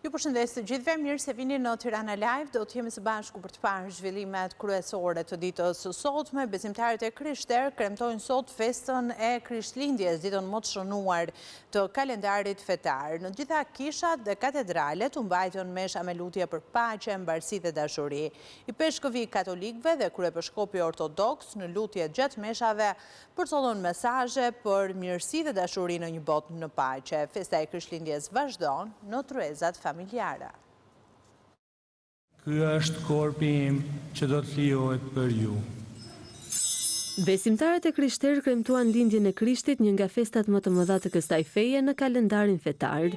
Ju përshëndes të gjithëve, mirë se vini në Tirana Live, do të jemi së bashku për të parë zhvillimet kryesore të ditës së sotme. Besimtarët e Krishter kremtojnë sot festën e Krishtlindjes, ditën më të shënuar të kalendarit fetar. Në gjitha kishat dhe katedralet u mbajtën mesha me lutje për paqe, mbarësi dhe dashuri. I peshkëvi katolikëve dhe kryepeshkopi ortodoks në lutje gjatë meshave përcollën mesazhe për mirësi dhe dashuri në një botë në paqe. Festa e Krishtlindjes vazhdon në tryezat familjare. Ky është korpi im që do të lijohet për ju. Besimtarët e Krishter kremtuan lindjen e Krishtit, një nga festat më të mëdha të kësaj feje në kalendarin fetar.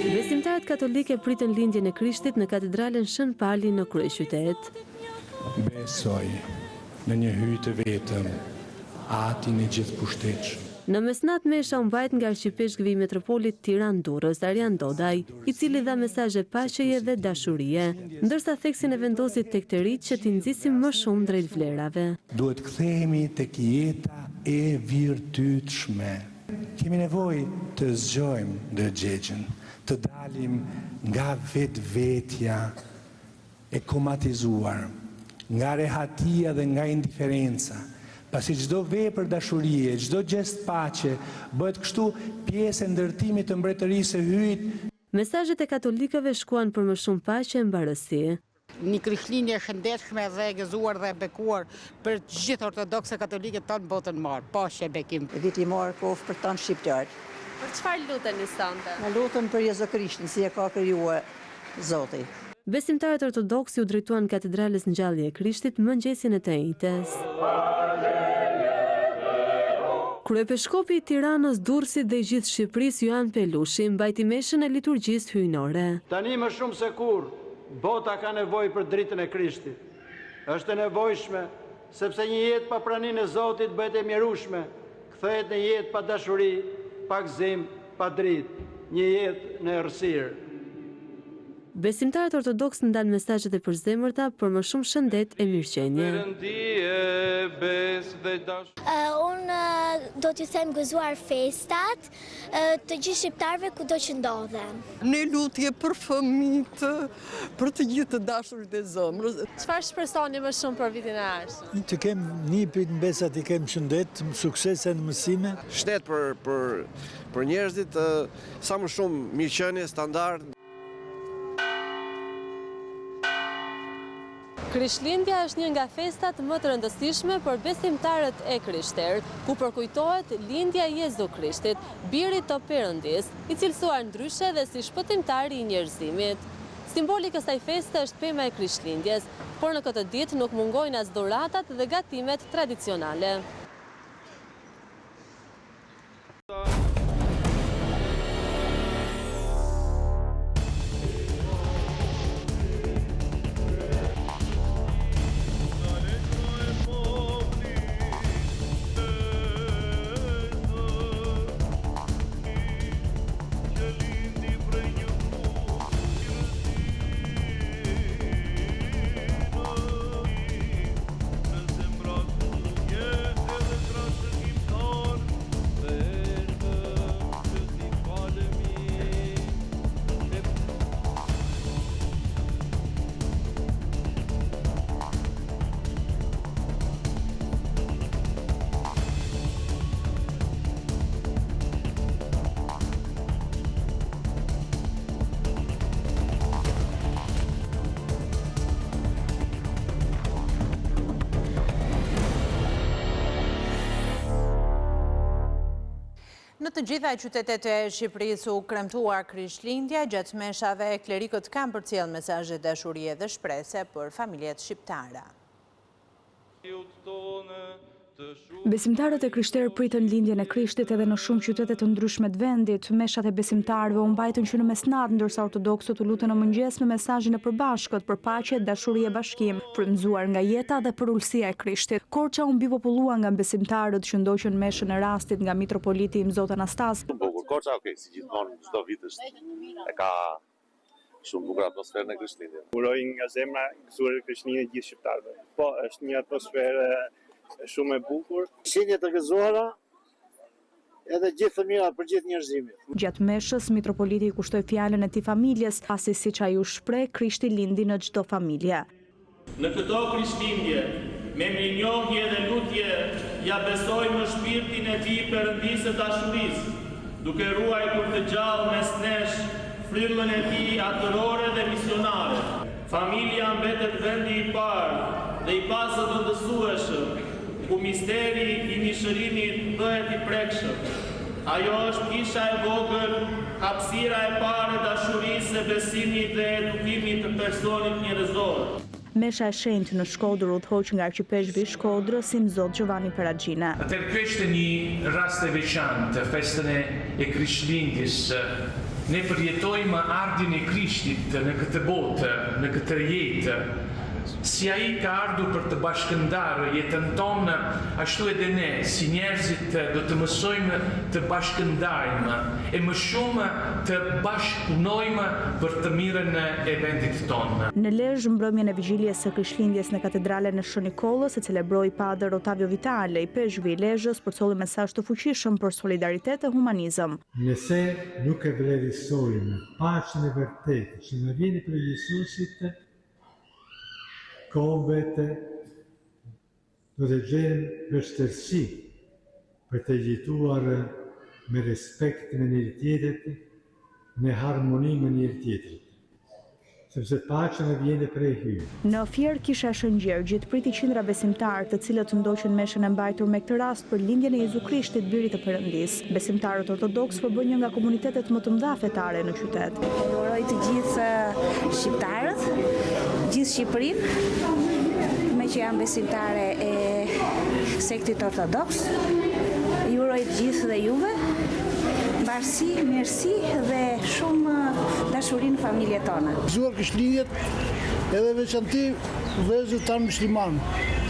Besimtarët katolikë pritën lindjen e Krishtit në katedralen Shën Pali në kryeqytet. Besoj në një hyj të vetëm, Atin e gjithëpushtetshëm. Në mesnat mesha u mbajt nga arqipeshkëvi i metropolit Tiranë-Durrës, Arjan Dodaj, i cili dha mesazhe paqeje dhe dashurie, ndërsa theksin e vendosit tek të rinjtë që t'i nxisim më shumë drejt vlerave. Duhet kthehemi tek jeta e virtytshme. Kemi nevojë të zgjojmë ndërgjegjen, të dalim nga vetvetja e komatizuar, nga rehatia dhe nga indiferenca. Pasi çdo vepër dashurie, çdo gest paqe bëhet kështu pjesë e ndërtimit të mbretërisë së hyjit. Mesazhet e katolikëve shkuan për më shumë paqe e mbarësi. Një krishtlindje shëndetshme dhe e gëzuar dhe e bekuar për të gjithë ortodokse katolike tonë botën marë. Paqe, bekim. Viti marë kohë për tonë shqiptarë. Për çfarë luteni sonte? Në lutën për Jezu Krishtin, si e ka krijuar Zoti. Besimtarët ortodoksi u drejtuan katedrales Ngjallje e Krishtit mëngjesin e të njëjtës. Kryepeshkopi i Tiranës, Durrësit dhe i gjithë Shqipërisë Joan Pelushi mbajti meshën e liturgjisë hyjnore. Tani më shumë se kur, bota ka nevojë për dritën e Krishtit. Është e nevojshme sepse një jetë pa praninë e Zotit bëhet e mjerueshme, kthehet në jetë pa dashuri, pa gëzim, pa dritë, një jetë në errësirë. Besimtarët ortodoks ndanë mesazhet e përzemërta për më shumë shëndet e mirëqenie. Unë do t'ju them gëzuar festat të gjithë shqiptarëve kudo që ndodhen. Një lutje për fëmijët, për të gjithë të dashurit e zemrës. Çfarë shpresoni më shumë për vitin e ardhshëm? Të kem një pit mbesat, i kem shëndet, suksese në mësime. Shtet për njerëzit, sa më shumë mirëqenie, standard. Krishtlindja është një nga festat më të rëndësishme për besimtarët e Krishter, ku përkujtohet lindja e Jezu Krishtit, birit të Perëndis, i cilësuar ndryshe dhe si shpëtimtari i njerëzimit. Simboli i kësaj feste është pema e Krishtlindjes, por në këtë ditë nuk mungojnë as dhuratat dhe gatimet tradicionale. Në të gjitha qytetet e Shqipërisë u kremtuar Krishtlindja, gjatë meshave klerikët kanë përcjell mesazhe dashurie dhe shprese për familjet shqiptare. Besimtarët e Krishterë pritën lindjen e Krishtit edhe në shumë qytete të ndryshme të vendit. Meshat e besimtarëve u mbajtën që në mesnat, ndërsa ortodoksët u lutën në mëngjes me mesazhin e përbashkët për paqe, dashuri e bashkim, frymëzuar nga jeta dhe për ulësia e Krishtit. Korça u mbipopullua nga besimtarët që ndoqën meshën e rastit nga mitropoliti i Mzot Anastas. Korça, si gjithmonë çdo vit e ka shumë bukur atmosferën e Krishtlindjes. Uroj nga zemra gëzuar Krishtlindjen gjithë shqiptarëve. Po, është një atmosferë shumë e bukur. Shenjat të gëzuara edhe gjithë fëmijëra për gjithë njerëzimin. Gjatë meshës, mitropoliti i kushtoi fjalën e tij familjes, pasi siç ai u shpreh, Krishti lindi në çdo familje. Në këto Krishtlindje, me mirënjohje dhe lutje, ja besojmë në shpirtin e tij Perëndisë të dashurisë, duke ruajtur të gjallë mes nesh fryllën e tij atërore dhe misionare. Familja mbetet vendi i parë dhe i pasëvendësueshëm, ku misteri i mishërimit bëhet i prekshëm. Ajo është kisha e vogël, hapësira e parë e dashurisë, e besimit dhe edukimit të personit njerëzor. Mesha e shenjtë në Shkodër udhëhoq nga arqipeshvi i Shkodrës Simzot Giovanni Peragina. Ky është një rast e veçantë, festën e Krishtlindjes. Ne përjetojmë ardhin e Krishtit në këtë botë, në këtë jetë. Si ai ka ardhur për të bashkëndarë jetën tonë, ashtu edhe ne, si njerëzit, do të mësojmë të bashkëndajmë e më shumë të bashkëpunojmë për të mirën e vendit tonë. Në Lezhë, mbrëmjen e vigjiljes së Krishtlindjes në katedralen e Shën Nikollës, e celebroi Padër Ottavio Vitale, i peshqvi i Lezhës, përcolli mesazh të fuqishëm për solidaritet e humanizëm. Nëse nuk e vlerësojmë paqen e vërtetë që na vjen prej Jezusit, kombet do të gjenë vështirësi për të jetuar me respekt me njëri tjetrit, në harmoni me njëri tjetrit. Sepse paqja ne vjen prej hyrë. Në Fier kisha e Shëngjergjit priti qindra besimtarë, të cilët ndoqën meshën e mbajtur me këtë rast për lindjen e Jezu Krishtit, birit të Perëndisë. Besimtarët ortodoks përbën një nga komunitetet më të mëdha fetare në qytet. Uroj të gjithë shqiptarët, gjithë Shqipërinë, me që janë besimtare e sektit ortodoks. Ju uroj të gjithë dhe juve mbarësi, mirësi dhe shumë dashuri në familjet tona. Gëzuar Krishtlindjet edhe veçanti vëllezërit tanë musliman,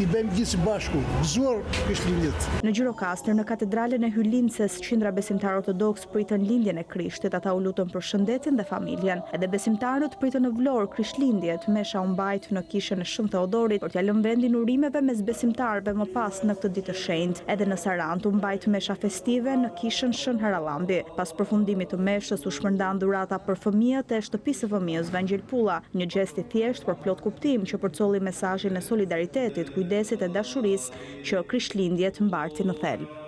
i bëjmë gjithë së bashku. Gëzuar Krishtlindjet. Në Gjirokastër, në katedralen e Hylinces, qindra besimtarë ortodoks pritën lindjen e Krishtit, ata u lutën për shëndetin dhe familjen. Edhe besimtarët pritën në Vlorë Krishtlindjet, mesha u mbajt në kishën e Shën Theodorit për t'ia lënë vendin urimeve mes besimtarëve më pas në këtë ditë të shenjtë. Edhe në Sarandë u mbajt mesha festive në kishën Shën Harallambi. Pas përfundimit të meshës u shpërndan dhurata për fëmijët e shtëpisë së fëmijës Vangjel Pulla, një gjest i thjeshtë por plot kuptim që përcolli mesazhin e solidaritetit, kujdesit e dashurisë që Krishtlindjet mbarti në thelb.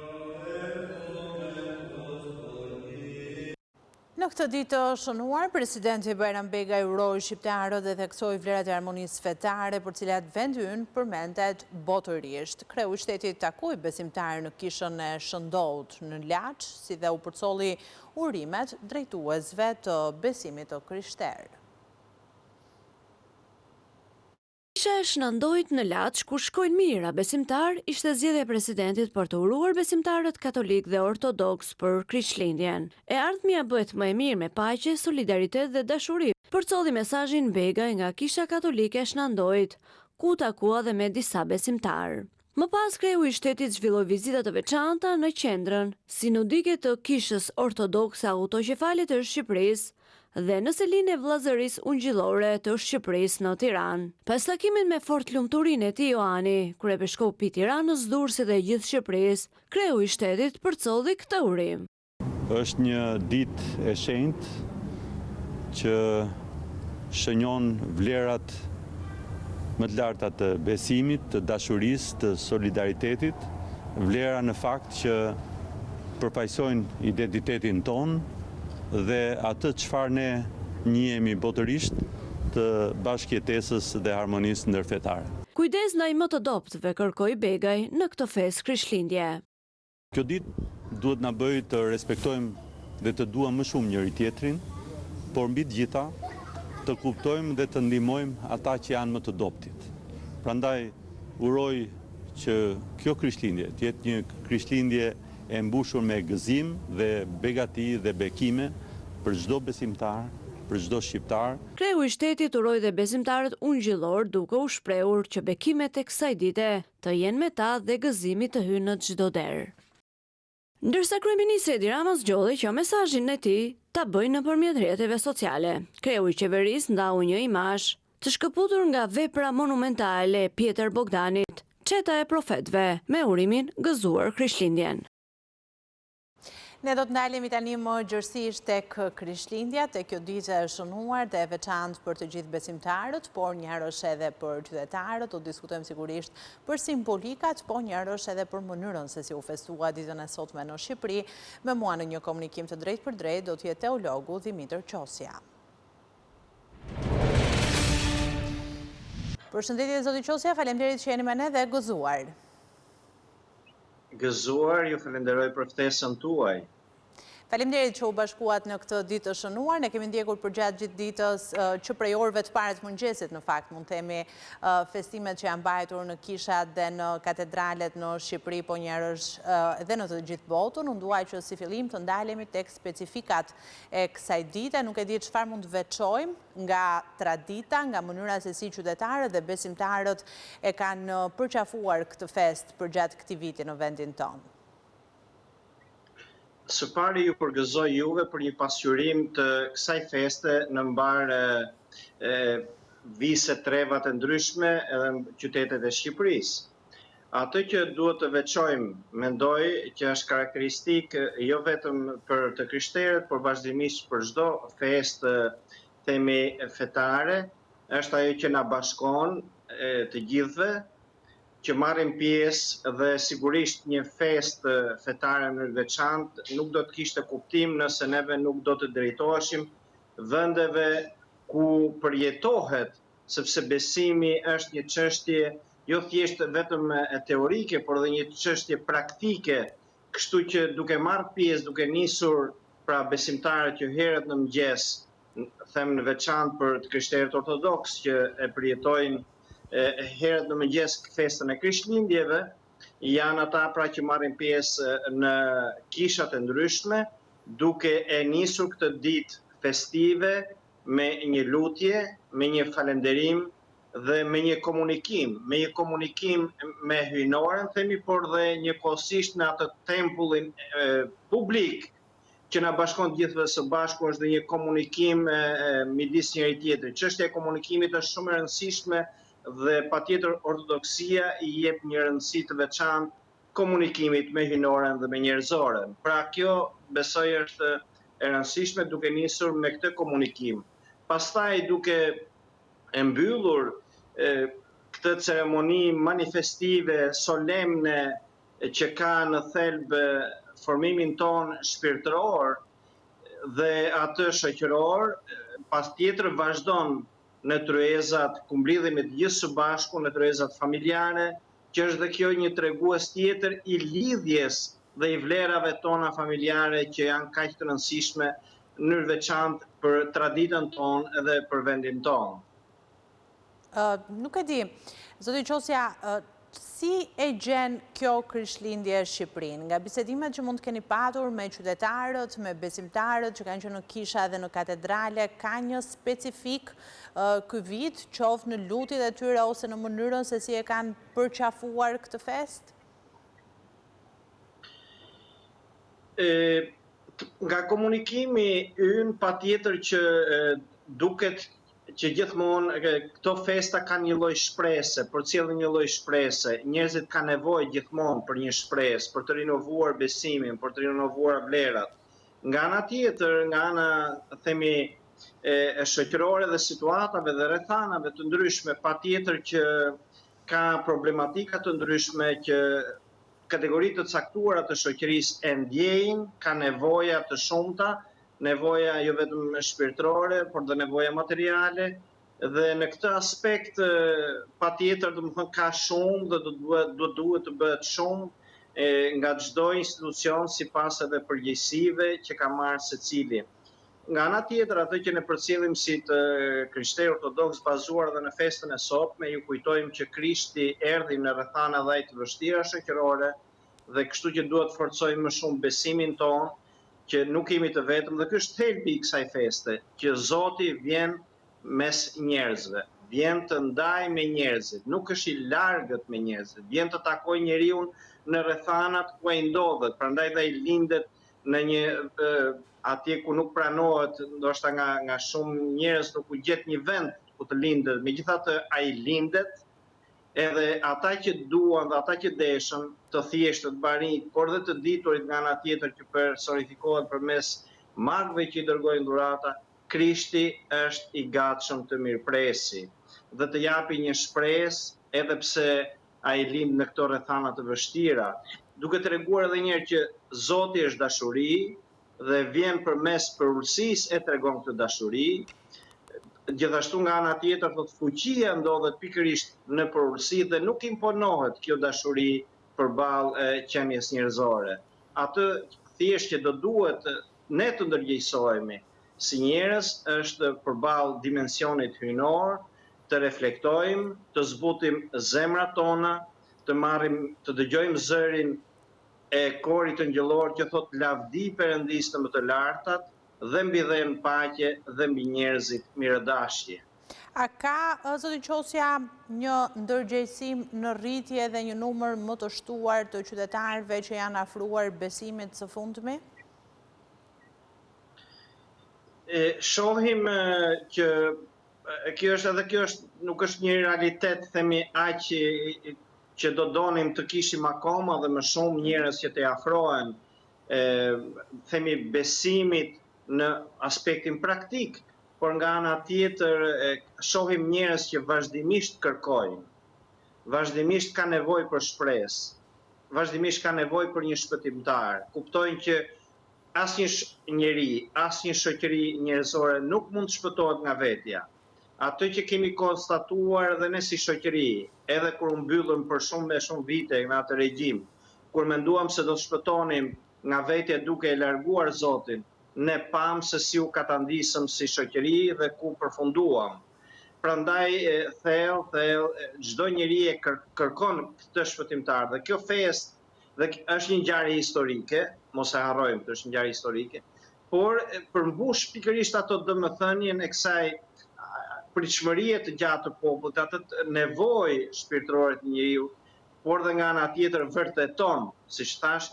Në këtë ditë të shënuar, presidenti Bajram Begaj uroi shqiptarët dhe theksoi vlerat e harmonisë fetare për cilat vendi ynë përmendet botërisht. Kreu i shtetit takoi besimtarë në kishën e Shëndout në Laç, si dhe u përcolli urimet drejtuesve të besimit të krishterë. Kisha e Shëndoit në Laç, ku shkojnë mira besimtar, ishte zgjedhja e presidentit për të uruar besimtarët katolik dhe ortodoks për Krishtlindjen. E ardhmja bëhet më e mirë me paqe, solidaritet dhe dashuri. Përcolli mesazhin Begaj nga Kisha Katolike e Shëndoit, ku takua dhe me disa besimtarë. Më pas kreu i shtetit zhvilloi vizita të veçanta në qendrën sinodike të Kishës Ortodokse Autoqefalit të Shqipërisë dhe në selinë e vllazërisë ungjillore të Shqipërisë në Tiranë. Pas takimit me fort lumturinë e tij Johani, kryepiskupi i Tiranës, Durrësit dhe gjithë Shqipërisë, kreu i shtetit përcolli këtë urim. Është një ditë e shenjtë që shënjon vlerat më të larta të besimit, të dashurisë, të solidaritetit, vlera në fakt që përfaqësojnë identitetin ton dhe atë çfarë ne njihemi botërisht të bashkëjetesës dhe harmonisë ndërfetare. Kujdes ndaj më të dobtëve, kërkoi Begaj në këtë festë Krishtlindje. Kjo ditë duhet na bëjë të respektojmë dhe të duam më shumë njëri tjetrin, por mbi të gjitha të kuptojmë dhe të ndihmojmë ata që janë më të dobtit. Prandaj uroj që kjo Krishtlindje të jetë një Krishtlindje e mbushur me gëzim dhe begati dhe bekime për çdo besimtar, për çdo shqiptar. Kreu i shtetit uroi dhe besimtarët ungjillor duke u shprehur që bekimet e kësaj dite të jenë me ta dhe gëzimi të hyjë në çdo derë. Ndërsa kryeministri Edi Rama zgjodhi që mesazhin e tij ta bëjë nëpërmjet rrjeteve sociale. Kreu i qeverisë ndau një imazh të shkëputur nga vepra monumentale e Pjetër Bogdanit, Çeta e profetëve, me urimin gëzuar Krishtlindjen. Ne do të ndalemi tani më gjërësisht tek Krishtlindja, tek kjo ditë e shënuar dhe e veçantë për të gjithë besimtarët, por njëherë është edhe për qytetarët, do diskutojmë sigurisht për simbolikat, por njëherë është edhe për mënyrën se si u festua ditën e sotme në Shqipëri. Me mua në një komunikim të drejt për drejt do të jetë teologu Dimitër Qosja. Përshëndetje zoti Qosja, faleminderit që jeni me ne dhe gëzuar. Gëzuar, ju falenderoj për ftesën tuaj. Faleminderit që u bashkuat në këtë ditë të shënuar. Ne kemi ndjekur përgjatë gjithë ditës që prej orëve të parë të mëngjesit, në fakt, mund themi festimet që janë mbajtur në kishat dhe në katedralet në Shqipëri, po njerësh edhe në të gjithë botën. Unë duaj që si fillim të ndalemi tek specifikat e kësaj dite. Nuk e di çfarë mund të veçojmë nga tradita, nga mënyra se si qytetarët dhe besimtarët e kanë përqafuar këtë fest përgjatë këtij viti në vendin tonë. Së pari ju përgëzoj juve për një pasqyrim të kësaj feste në mbar vise treva të ndryshme edhe në qytetet e Shqipërisë. Atë që duhet të veçojmë, mendoj që është karakteristik jo vetëm për të krishterët, por vazhdimisht për çdo festë themi fetare, është ajo që na bashkon të gjithëve, që marrin pjesë dhe sigurisht një festë fetare në veçantë nuk do të kishte kuptim nëse neve nuk do të drejtoheshim vendeve ku përjetohet, sepse besimi është një çështje jo thjesht vetëm teorike, por edhe një çështje praktike, kështu që duke marrë pjesë, duke nisur pra besimtarët që herët në mëngjes, them në veçantë për të krishterët ortodoks që e përjetojnë herët në mëngjes festën e Krishtlindjeve, janë ata pra që marrin pjesë në kishat e ndryshme, duke e nisur këtë ditë festive me një lutje, me një falënderim dhe me një komunikim me hyjnorën, themi, por dhe njëkohësisht në atë tempullin publik që na bashkon të gjithëve së bashku, është dhe një komunikim midis njëri tjetrit. Çështja e komunikimit është shumë e rëndësishme dhe patjetër ortodoksia i jep një rëndësi të veçantë komunikimit me hyjnorën dhe me njerëzoren. Pra kjo besoj është e rëndësishme duke nisur me këtë komunikim. Pastaj duke e mbyllur këtë ceremoni manifestive, solemne, që ka në thelb formimin ton shpirtëror dhe atë shoqëror, patjetër vazhdon në tryezat ku mblidhemi të gjithë së bashku, në tryezat familjare, që është dhe kjo një tregues tjetër i lidhjes dhe i vlerave tona familjare që janë kaq të rëndësishme në mënyrë veçantë për traditën tonë dhe për vendin tonë. Nuk e di, zoti Qosja, si e gjen kjo Krishtlindje Shqipërinë? Nga bisedimet që mund të keni patur me qytetarët, me besimtarët që kanë qenë në kisha dhe në katedrale, ka një specifik ky vit, qoftë në lutjet e tyre ose në mënyrën se si e kanë përqafuar këtë fest? Nga komunikimi ynë patjetër që duket që gjithmonë këto festa kanë një lloj shprese, përcjellin një lloj shprese. Njerëzit kanë nevojë gjithmonë për një shpresë, për të rinovuar besimin, për të rinovuar vlerat. Nga ana tjetër, nga ana themi e shoqërore dhe situatave dhe rrethanave të ndryshme, patjetër që ka problematika të ndryshme që kategoritë të caktuara të shoqërisë e ndjejnë, ka nevoja të shumta, nevoja jo vetëm shpirtërore, por dhe nevoja materiale, dhe në këtë aspekt patjetër domethënë ka shumë dhe duhet të bëhet shumë nga çdo institucion sipas edhe përgjegjësive që ka marrë secili. Nga ana tjetër, atë që ne përcjellim si të krishterë ortodoks bazuar edhe në festën e sotme, ju kujtojmë që Krishti erdhi në rrethana dhe të vështira shoqërore dhe kështu që duhet të forcojmë më shumë besimin tonë, që nuk jemi të vetëm, dhe ky është thelbi i kësaj feste, që Zoti vjen mes njerëzve, vjen të ndajë me njerëzit, nuk është i largët me njerëzit, vjen të takojë njeriu në rrethanat ku ai ndodhet, prandaj dhe ai lindet në një atje ku nuk pranohet, ndoshta nga shumë njerëz nuk u gjet një vend ku të lindet, megjithatë ai lindet edhe ata që duan dhe ata që deshën të thjeshtët, barinjt, por dhe të diturit nga ana tjetër që personifikohet përmes magëve që i dërgojnë dhurata, Krishti është i gatshëm të mirëpresi dhe të japi një shpresë edhe pse ai lind në këto rrethana të vështira, duke treguar edhe një herë që Zoti është dashuri dhe vjen përmes përullësisë e tregon këtë dashuri. Gjithashtu nga ana tjetër thotë fuqia ndodhet pikërisht në përullësi dhe nuk imponohet kjo dashuri përballë qenies njerëzore. Atë thjesht që do duhet ne të ndërgjegjësohemi si njerëz është përballë dimensionit hyjnor, të reflektojmë, të zbutim zemrat tona, të dëgjojmë zërin e korit angjëllor që thot lavdi Perëndis në më të lartat dhe mbi dhen paqe dhe mbi njerëzit mirëdashje. A ka, zoti Qosja, një ndërgjegjësim në rritje dhe një numër më të shtuar të qytetarëve që janë afruar besimit së fundmi? Shohim që kjo nuk është një realitet, themi aq që do donim të kishim akoma dhe më shumë njerëz që të afrohen, themi besimit në aspektin praktik, por nga ana tjetër shohim njerëz që vazhdimisht kërkojnë, vazhdimisht ka nevojë për shpresë, vazhdimisht ka nevojë për një shpëtimtar. Kuptojnë që asnjë njeri, asnjë shoqëri njerëzore nuk mund të shpëtohet nga vetja. Atë që kemi konstatuar dhe ne si shoqëri, edhe kur u mbyllëm për shumë vite nga atë regjim, kur menduam se do të shpëtonim nga vetja duke e larguar Zotin, ne pam se si u katandisëm si shoqëri dhe ku përfunduam. Prandaj thellë çdo njeri e kërkon këtë shpëtimtar dhe kjo festë dhe është një ngjarje historike, mos e harrojmë, është një ngjarje historike, por përmbush pikërisht ato domethënien e kësaj pritshmërie të gjatë të popullit, atë nevojë shpirtërore të njeriu, por dhe nga ana tjetër vërteton, siç thash,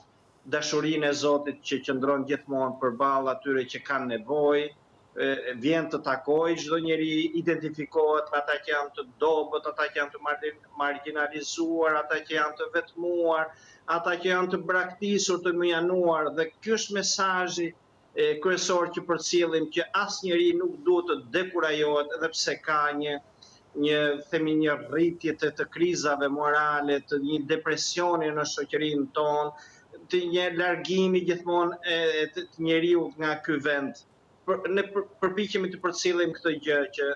dashurinë e Zotit që qëndron gjithmonë përballë atyre që kanë nevojë, vjen të takojë çdo njeri, identifikohet me ata që janë të dobët, ata që janë të marginalizuar, ata që janë të vetmuar, ata që janë të braktisur, të mëjanuar, dhe ky është mesazhi kryesor që përcjellim, që asnjëri nuk duhet të dekurajohet edhe pse ka një rritje të krizave morale, të një depresioni në shoqërinë tonë, të një largimi gjithmonë të njeriu nga ky vend. Ne përpiqemi të përcjellim këtë gjë që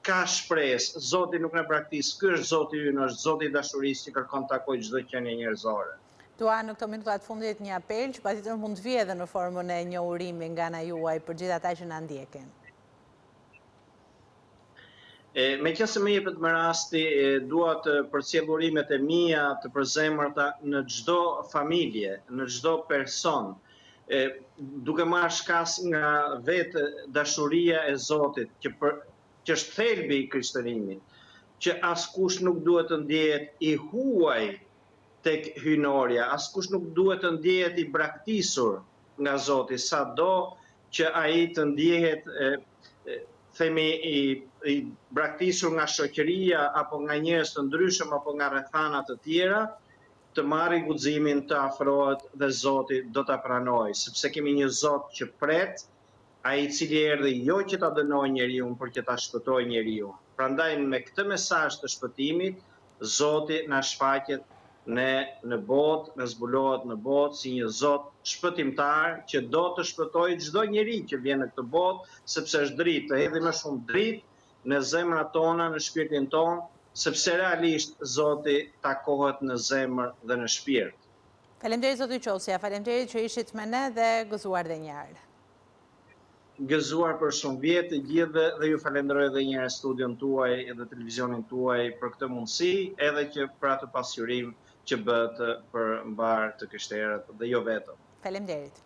ka shpresë. Zoti nuk na braktis, ky është Zoti ynë, është Zoti i dashurisë që kërkon të takojë çdo qenie njerëzore. Dua në këto minutat fundit një apel që patjetër mund të vijë edhe në formën e një urimi nga ana juaj për gjithë ata që na ndjekin. Meqense më jepet me rasti, dua të përcjell urimet e mia të përzemërta në çdo familje, në çdo person, duke marrë shkas nga vetë dashuria e Zotit, që është thelbi i krishterimit, që askush nuk duhet të ndjehet i huaj tek hyjnoria, askush nuk duhet të ndjehet i braktisur nga Zoti, sado që ai të ndjehet themi i braktisur nga shoqëria apo nga njerëz të ndryshëm apo nga rrethana të tjera, të marrë guximin të afrohet dhe Zoti do ta pranojë, sepse kemi një Zot që pret, ai i cili erdhi jo që ta dënojë njeriu, por që ta shpëtojë njeriu. Prandaj me këtë mesazh të shpëtimit, Zoti na shfaqet në botë, në zbulohet në botë si një Zot shpëtimtar që do të shpëtojë çdo njeri që vjen në këtë botë, sepse është dritë, të hedhë më shumë dritë në zemrat tona, në shpirtin tonë, sepse realisht Zoti takohet në zemër dhe në shpirt. Faleminderit zoti Qosja, faleminderit që ishit me ne dhe gëzuar edhe një herë. Gëzuar për shumë vjetë gjithë dhe ju falenderoj edhe një herë studion tuaj edhe televizionin tuaj për këtë mundësi, edhe që për atë pasqyrim që bëhet për mbar të krishterët dhe jo vetëm. Faleminderit.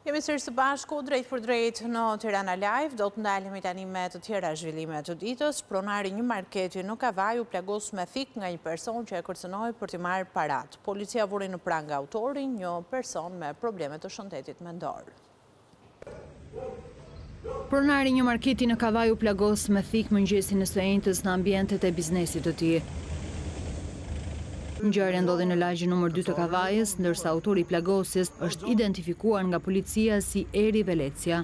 Jemi sërish së bashku drejt për drejt në Tirana Live, do të ndalemi tani me të tjera zhvillime të ditës. Pronari një marketi në Kavaj u plagos me thik nga një person që e kërcënoi për t'i marrë parat. Policia vuri në prangë autorin, një person me probleme të shëndetit mendor. Pronari një marketi në Kavaj u plagos me thikë mëngjesin e së enjtës në ambientet e biznesit të tij. Ngjarja ndodhi në lagjin numër 2 të Kavajës, ndërsa autori i plagosjes është identifikuar nga policia si Eri Velecia.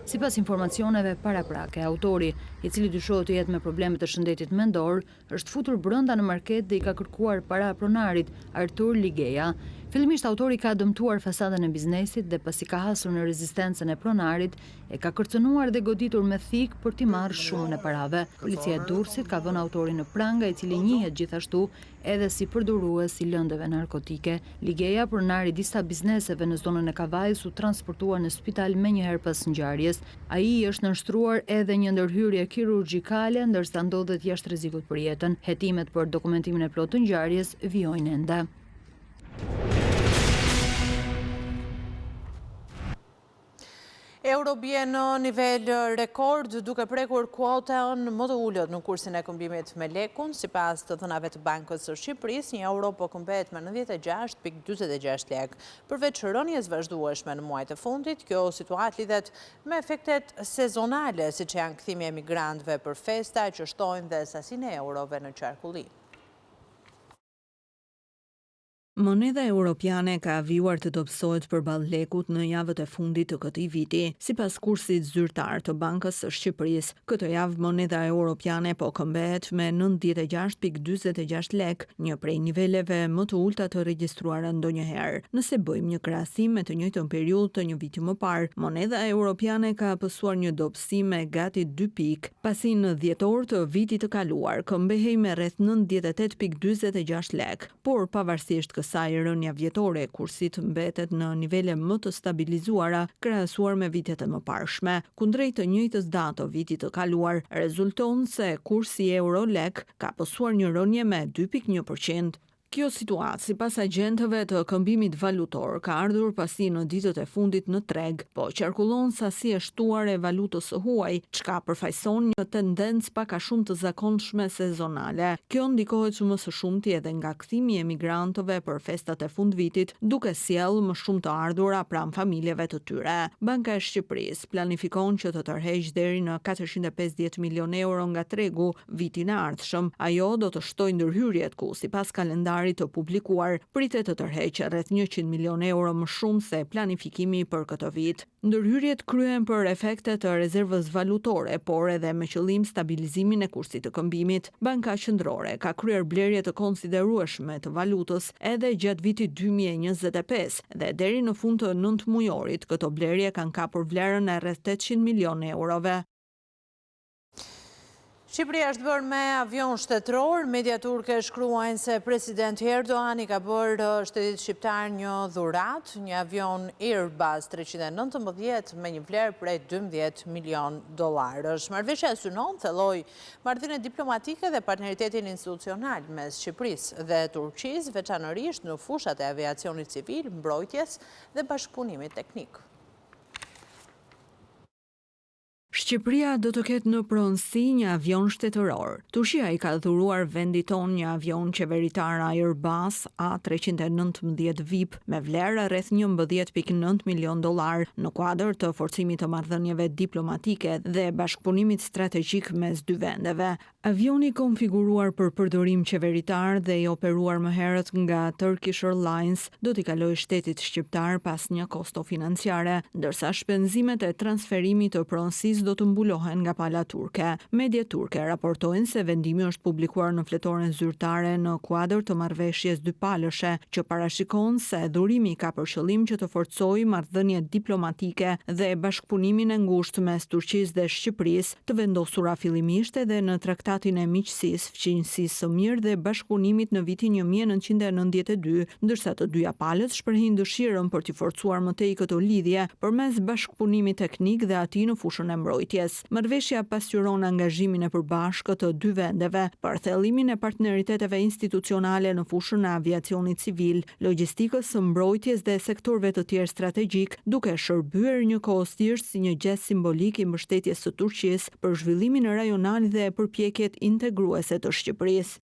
Sipas informacioneve paraprake, autori, i cili dyshohet të jetë me probleme të shëndetit mendor, është futur brenda në market dhe i ka kërkuar para pronarit Artur Ligeja. Fillimisht autori ka dëmtuar fasadën e biznesit dhe pasi ka hasur në rezistencën e pronarit, e ka kërcënuar dhe goditur me thikë për t'i marrë shumën e parave. Policia e Durrësit ka vënë autorin në pranga, i cili njihet gjithashtu edhe si përdorues i lëndëve narkotike. Ligeja, pronari disa bizneseve në zonën e Kavajës, u transportuar në spital menjëherë pas ngjarjes. Ai është nënshtruar edhe një ndërhyrje kirurgjikale, ndërsa ndodhet jashtë rrezikut për jetën. Hetimet për dokumentimin e plotë të ngjarjes vijojnë ende. Euro bie në nivel rekord, duke prekur kuotën më të ulët në kursin e këmbimit me lekun. Sipas të dhënave të Bankës së Shqipërisë, një euro po këmbet me 96.46 lekë. Përveç rënies vazhdueshme në muajt e fundit, kjo situatë lidhet me efektet sezonale, siç janë kthimi e emigrantëve për festa, që shtojnë dhe sasinë e eurove në qarkullim. Moneda europiane ka avijuar të dobësohet përballë lekut në javët e fundit të këtij viti. Sipas kursit zyrtar të Bankës së Shqipërisë, këtë javë moneda europiane po këmbet me 96.46 lek, një prej niveleve më të ulta të regjistruara ndonjëherë. Nëse bëjmë një krahasim me të njëjtën periudhë të një viti më parë, moneda europiane ka pësuar një dobësi me gati 2 pikë, pasi në dhjetor të vitit të kaluar këmbehej me rreth 98.46 lek, por pavarësisht kësaj rënja vjetore e kursit mbetet në nivele më të stabilizuara krahasuar me vitet e mëparshme. Kundrejt të njëjtës datë të vitit të kaluar, rezulton se kursi euro-lek ka pësuar një rënje me 2.1%. Kjo situatë, sipas agjentëve të këmbimit valutor, ka ardhur pasi në ditët e fundit në treg, po qarkullon sasi e shtuar e valutës së huaj, çka përfaqëson një tendencë pak a shumë të zakonshme sezonale. Kjo ndikohet më së shumti edhe nga kthimi i emigrantëve për festat e fundvitit, duke sjellë më shumë të ardhura pranë familjeve të tyre. Banka e Shqipërisë planifikon që të tërheqë deri në 450 milion euro nga tregu vitin e ardhshëm. Ajo do të shtojë ndërhyrjet ku sipas kalendarit të publikuar, pritet të tërheqë rreth 100 milion euro më shumë se planifikimi për këtë vit. Ndërhyrjet kryhen për efekte të rezervës valutore, por edhe me qëllim stabilizimin e kursit të këmbimit. Banka Qendrore ka kryer blerje të konsiderueshme të valutës edhe gjatë vitit 2025 dhe deri në fund të 9 mujorit këto blerje kanë kapur vlerën e rreth 800 milion eurove. Shqipëria është bërë me avion shtetëror. Media turke shkruajnë se presidenti Erdogan i ka bërë shtetit shqiptar një dhuratë, një avion Airbus 319 me një vlerë prej 12 milion dollarësh. Marrëveshja synon thelloj marrëdhënie diplomatike dhe partneritetin institucional mes Shqipërisë dhe Turqisë, veçanërisht në fushat e aviacionit civil, mbrojtjes dhe bashkëpunimit teknik. Shqipëria do të ketë në pronësi një avion shtetëror. Turqia i ka dhuruar vendit ton një avion qeveritar Airbus A319 VIP me vlerë rreth 11.9 milion dollar në kuadër të forcimit të marrëdhënieve diplomatike dhe bashkëpunimit strategjik mes dy vendeve. Avioni konfiguruar për përdorim qeveritar dhe i operuar më herët nga Turkish Airlines do t'i kalojë shtetit shqiptar pas një kosto financiare, ndërsa shpenzimet e transferimit të pronësisë do të mbulohen nga pala turke. Media turke raportojnë se vendimi është publikuar në fletoren zyrtare në kuadër të marrëveshjes dypalëshe, që parashikon se dhurimi ka për qëllim që të forcojë marrëdhënie diplomatike dhe bashkëpunimin e ngushtë mes Turqisë dhe Shqipërisë, të vendosura fillimisht edhe në traktatin e miqësisë, fqinjësisë së mirë dhe bashkëpunimit në vitin 1992, ndërsa të dyja palët shprehin dëshirën për t'i forcuar më tej këto lidhje përmes bashkëpunimit teknik dhe atij në fushën e mbrojtjes. Marrëveshja pasqyron angazhimin e përbashkët të dy vendeve për thellimin e partneriteteve institucionale në fushën e aviacionit civil, logjistikës së mbrojtjes dhe sektorëve të tjerë strategjik, duke shërbyer një kohësisht si një gest simbolik i mbështetjes së Turqisë për zhvillimin rajonal dhe përpjekjet integruese të Shqipërisë.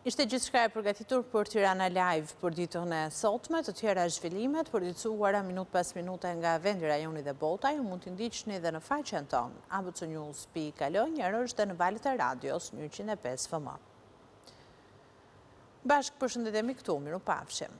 Ishte gjithçka e përgatitur për Tirana Live për ditën e sotme, të tjera zhvillimet përditësuara minut pas minute nga vendi, rajoni dhe bota, ju mund të ndiqni dhe në faqen tonë abcnews.al, njërësh dhe në valët e radios 105 FM. Bashkë përshëndetemi këtu, miru pafshim.